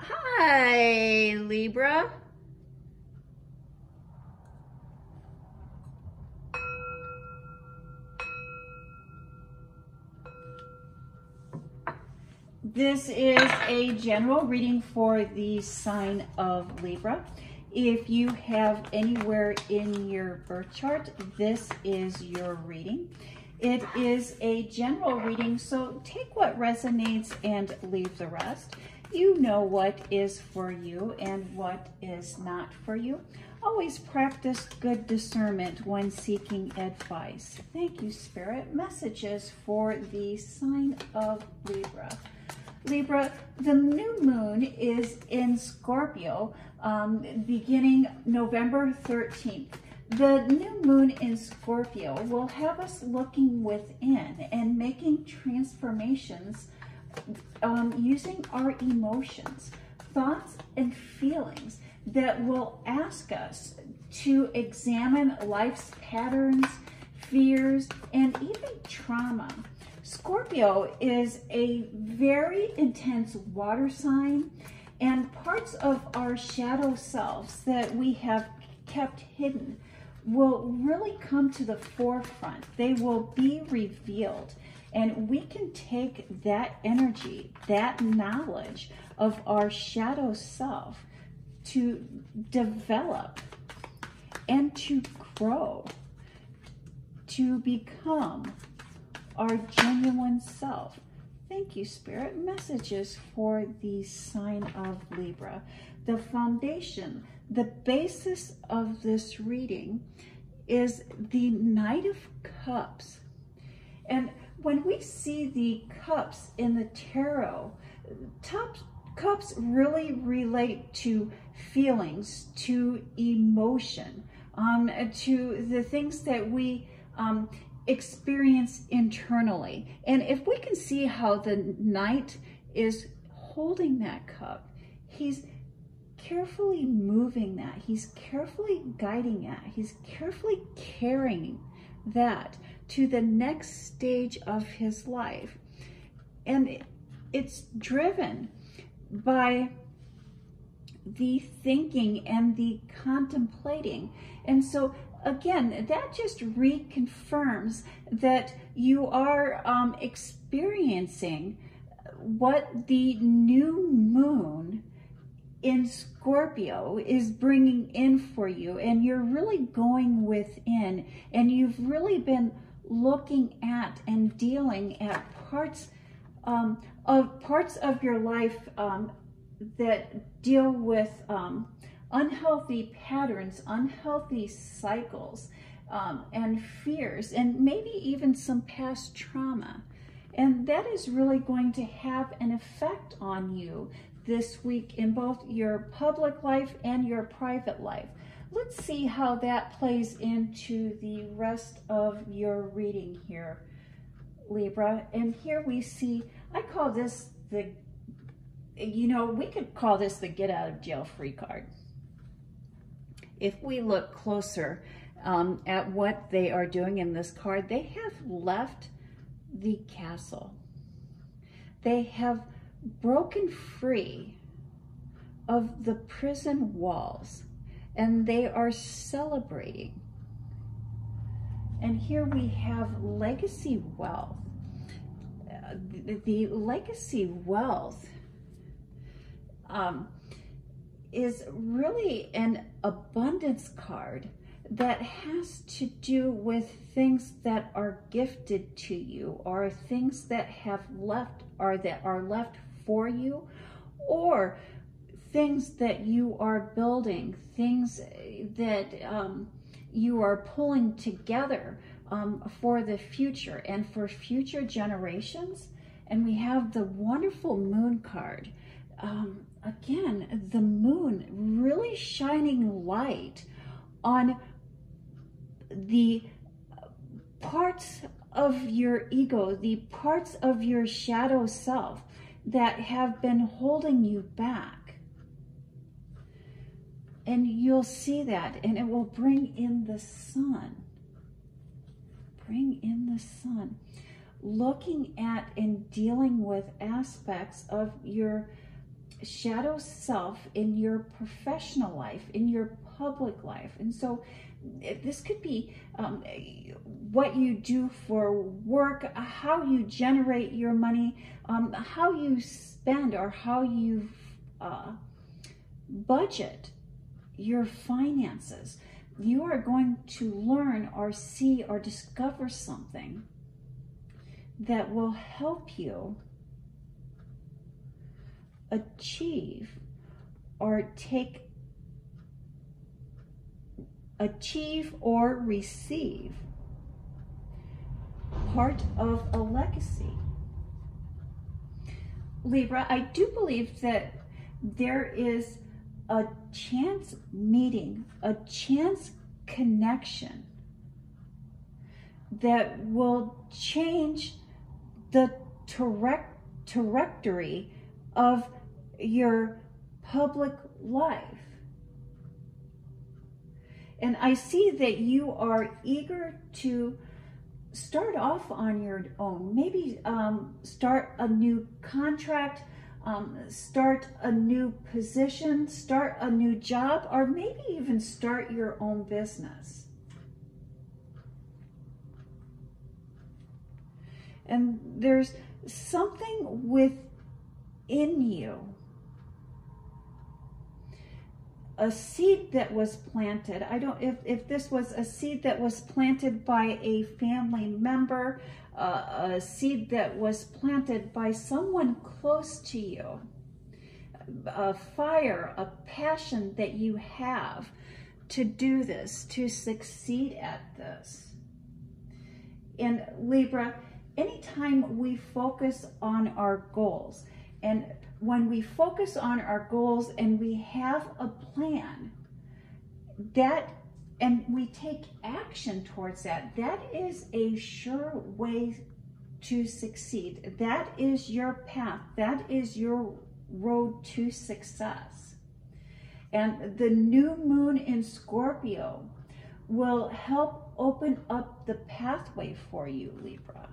Hi, Libra. This is a general reading for the sign of Libra. If you have anywhere in your birth chart, this is your reading. It is a general reading, so take what resonates and leave the rest. You know what is for you and what is not for you. Always practice good discernment when seeking advice. Thank you, Spirit. Messages for the sign of Libra. Libra, the new moon is in Scorpio beginning November 13th. The new moon in Scorpio will have us looking within and making transformations using our emotions, thoughts, and feelings that will ask us to examine life's patterns, fears, and even trauma. Scorpio is a very intense water sign, and parts of our shadow selves that we have kept hidden will really come to the forefront. They will be revealed, and we can take that energy, that knowledge of our shadow self to develop and to grow, to become our genuine self. Thank you, Spirit. Messages for the sign of Libra. The foundation, the basis of this reading is the Knight of Cups. And when we see the cups in the tarot, cups really relate to feelings, to emotion, to the things that we experience internally. And if we can see how the Knight is holding that cup, he's carefully moving that, he's carefully guiding that, he's carefully carrying that to the next stage of his life. And it's driven by the thinking and the contemplating. And so again, that just reconfirms that you are experiencing what the new moon in Scorpio is bringing in for you, and you're really going within, and you've really been looking at and dealing at parts of your life that deal with unhealthy patterns, unhealthy cycles, and fears, and maybe even some past trauma. And that is really going to have an effect on you this week in both your public life and your private life. Let's see how that plays into the rest of your reading here, Libra. And here we see, I call this the, we could call this the get out of jail free card. If we look closer at what they are doing in this card, they have left the castle. They have broken free of the prison walls, and they are celebrating. And here we have legacy wealth. The legacy wealth is really an abundance card that has to do with things that are gifted to you, or things that have left, or that are left for you, or things that you are building, things that you are pulling together for the future and for future generations. And we have the wonderful moon card. Again, the moon really shining light on the parts of your ego, the parts of your shadow self that have been holding you back. And you'll see that, and it will bring in the sun. Bring in the sun. Looking at and dealing with aspects of your shadow self in your professional life, in your public life. And so this could be what you do for work, how you generate your money, how you spend, or how you budget your finances. You are going to learn or see or discover something that will help you achieve or receive part of a legacy. Libra, I do believe that there is a chance meeting, a chance connection that will change the trajectory of your public life. And I see that you are eager to start off on your own. Maybe start a new contract, start a new position, start a new job, or maybe even start your own business. And there's something within you, a seed that was planted. I don't, if this was a seed that was planted by a family member, a seed that was planted by someone close to you, a fire, a passion that you have to do this, to succeed at this. And Libra, anytime we focus on our goals, and when we focus on our goals and we have a plan, and we take action towards that, that is a sure way to succeed. That is your path. That is your road to success. And the new moon in Scorpio will help open up the pathway for you, Libra.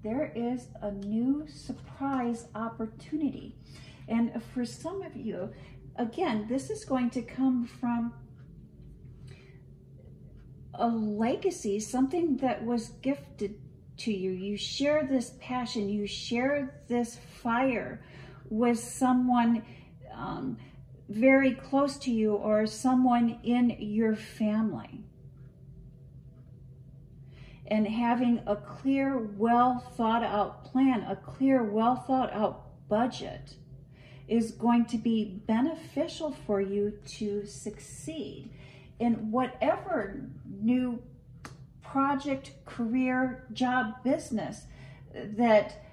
There is a new surprise opportunity. And for some of you, again, this is going to come from a legacy, something that was gifted to you. You share this passion, you share this fire with someone very close to you or someone in your family. And having a clear, well thought out plan, a clear, well thought out budget is going to be beneficial for you to succeed in whatever new project, career, job, business that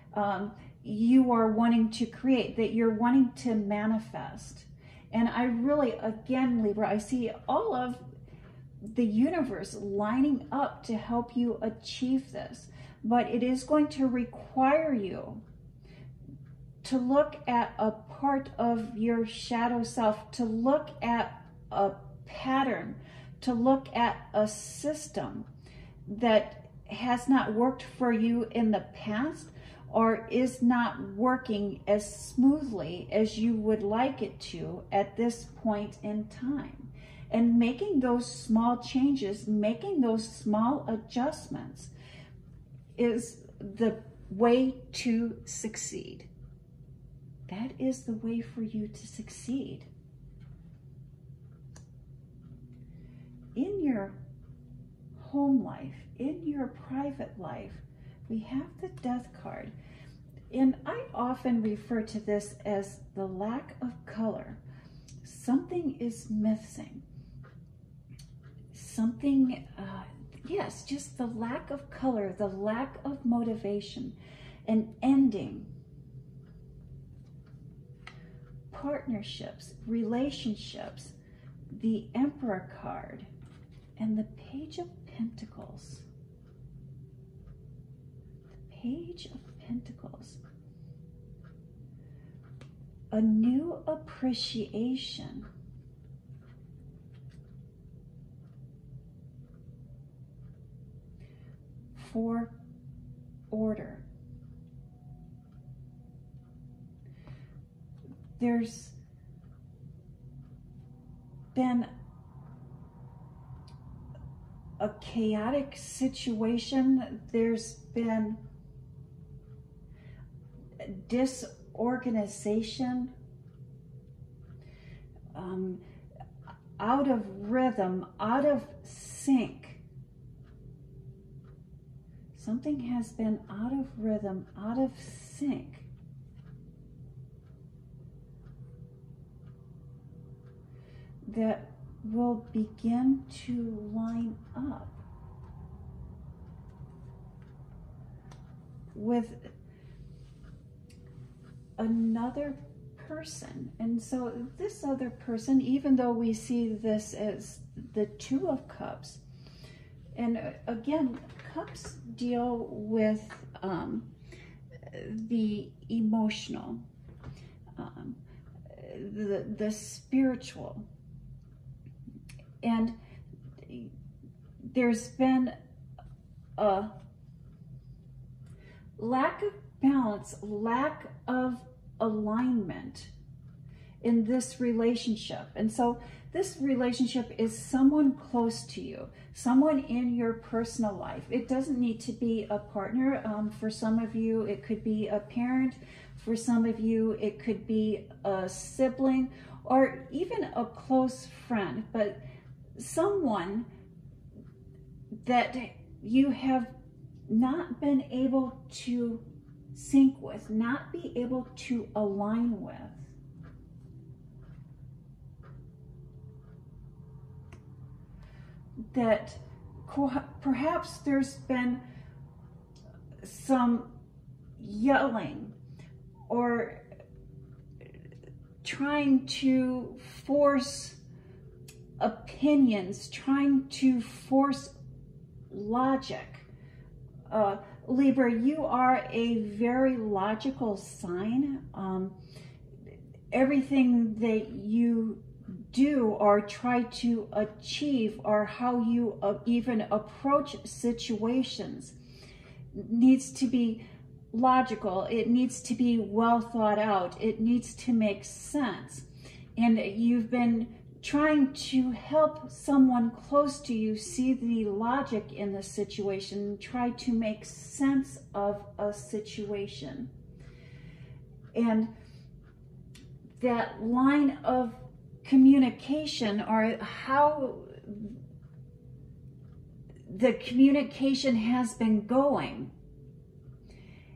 you are wanting to create, that you're wanting to manifest. And I really, again, Libra, I see all of the universe lining up to help you achieve this. But it is going to require you to look at a part of your shadow self, to look at a pattern, to look at a system that has not worked for you in the past or is not working as smoothly as you would like it to at this point in time. And making those small changes, making those small adjustments is the way to succeed. That is the way for you to succeed. In your home life, in your private life, we have the Death card. And I often refer to this as the lack of color. Something is missing. Something, yes, just the lack of color, the lack of motivation, an ending, partnerships, relationships, the Emperor card, and the Page of Pentacles. The Page of Pentacles. A new appreciation for order. there's been a chaotic situation. There's been disorganization, out of rhythm, out of sync. Something has been out of rhythm, out of sync. That will begin to line up with another person. And so this other person, even though we see this as the Two of Cups, and again, cups deal with the emotional, the spiritual. And there's been a lack of balance, lack of alignment in this relationship. And so this relationship is someone close to you, someone in your personal life. It doesn't need to be a partner. For some of you, it could be a parent. For some of you, it could be a sibling or even a close friend, but someone that you have not been able to sync with, not be able to align with. That perhaps there's been some yelling or trying to force opinions, trying to force logic. Libra, you are a very logical sign. Everything that you do or try to achieve, or how you even approach situations, needs to be logical. It needs to be well thought out. It needs to make sense. And you've been trying to help someone close to you see the logic in the situation, try to make sense of a situation. And that line of communication, or how the communication has been going,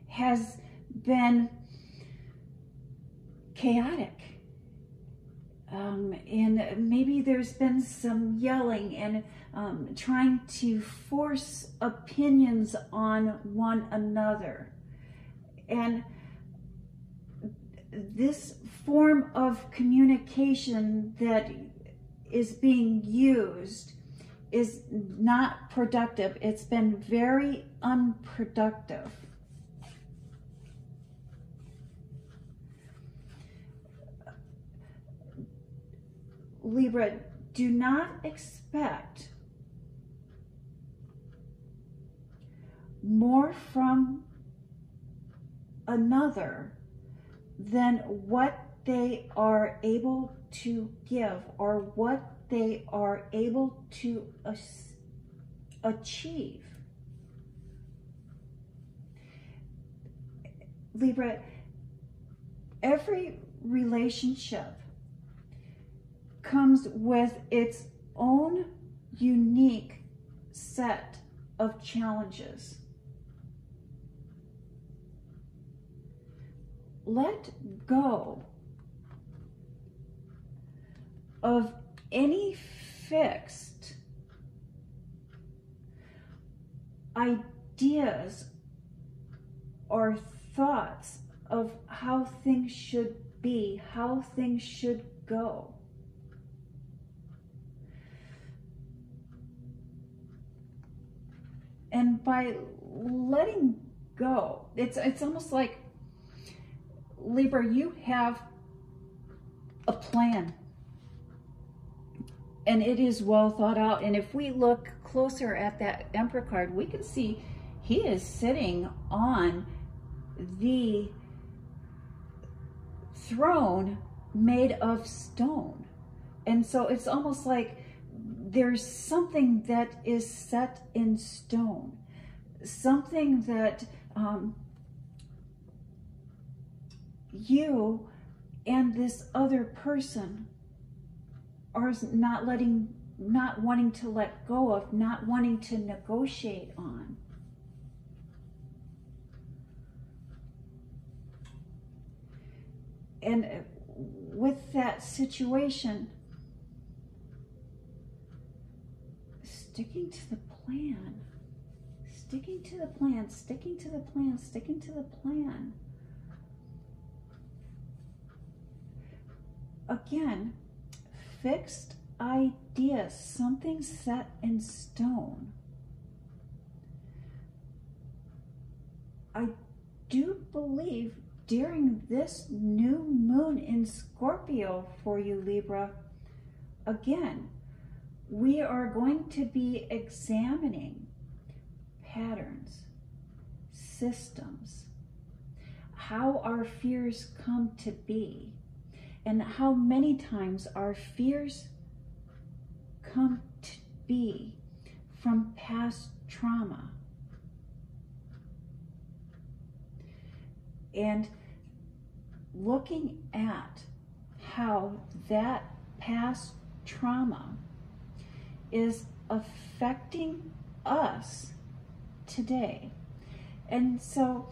has been chaotic. And maybe there's been some yelling and trying to force opinions on one another. And this form of communication that is being used is not productive. It's been very unproductive. Libra, do not expect more from another than what they are able to give, or what they are able to achieve. Libra, every relationship comes with its own unique set of challenges. Let go of any fixed ideas or thoughts of how things should be, how things should go. And by letting go, it's almost like, Libra, you have a plan, and it is well thought out. And if we look closer at that Emperor card, we can see he is sitting on the throne made of stone. And so it's almost like there's something that is set in stone, something that you and this other person are not wanting to let go of, not wanting to negotiate on. And with that situation, sticking to the plan, sticking to the plan, sticking to the plan, sticking to the plan. Again, fixed ideas, something set in stone. I do believe during this new moon in Scorpio for you, Libra, again, we are going to be examining patterns, systems, how our fears come to be, and how many times our fears come to be from past trauma. And looking at how that past trauma is affecting us today. And so,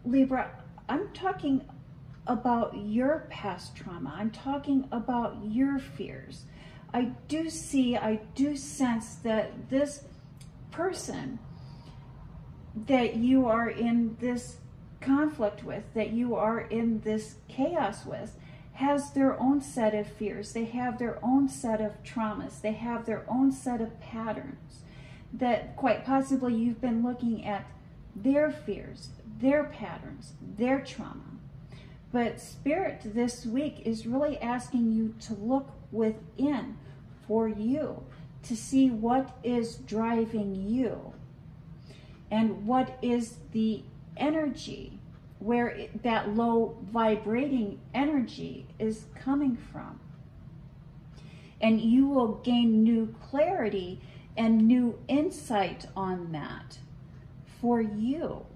Libra, I'm talking about your past trauma. I'm talking about your fears. I do sense that this person that you are in this conflict with, that you are in this chaos with, has their own set of fears. They have their own set of traumas. They have their own set of patterns that quite possibly you've been looking at their fears, their patterns, their trauma. But Spirit this week is really asking you to look within for you to see what is driving you and what is the energy, where that low vibrating energy is coming from. And you will gain new clarity and new insight on that for you.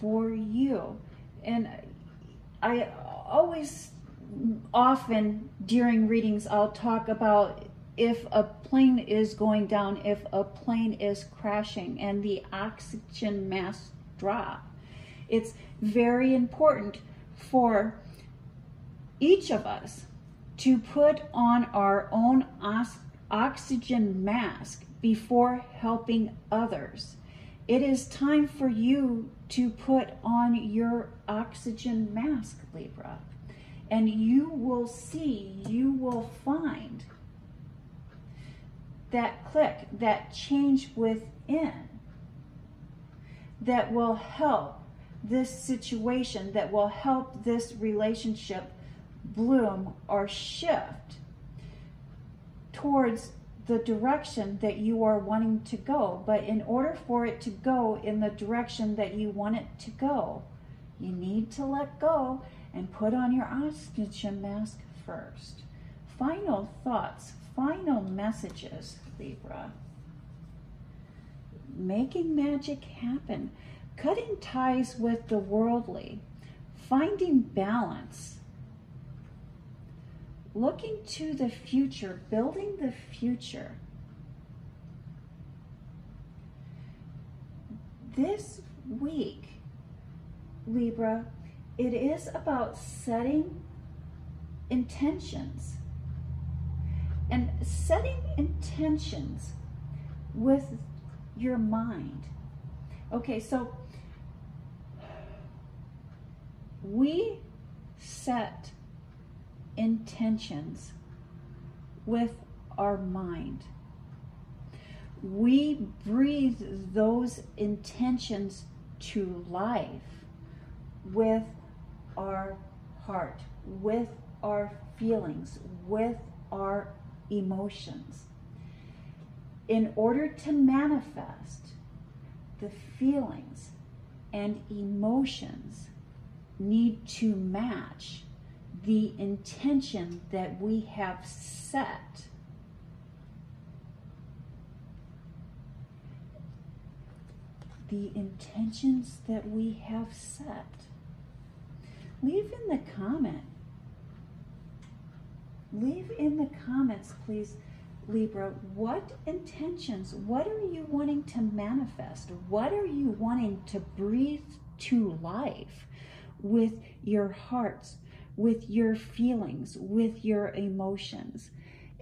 For you. And I always, often during readings, I'll talk about if a plane is going down, if a plane is crashing and the oxygen mask drop. It's very important for each of us to put on our own oxygen mask before helping others. It is time for you to put on your oxygen mask, Libra, and you will see, you will find that click, that change within that will help this situation, that will help this relationship bloom or shift towards the direction that you are wanting to go. But in order for it to go in the direction that you want it to go, you need to let go and put on your oxygen mask first. Final thoughts, final messages, Libra. Making magic happen, cutting ties with the worldly, finding balance, looking to the future, building the future. This week, Libra, it is about setting intentions, and setting intentions with your mind. Okay, so we set intentions with our mind. We breathe those intentions to life with our heart, with our feelings, with our emotions. In order to manifest the feelings and emotions need to match the intention that we have set. The intentions that we have set. Leave in the comments, please, Libra, what intentions, what are you wanting to manifest? What are you wanting to breathe to life with your hearts, with your feelings, with your emotions?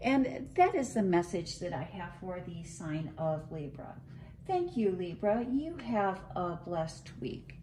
And that is the message that I have for the sign of Libra. Thank you, Libra. You have a blessed week.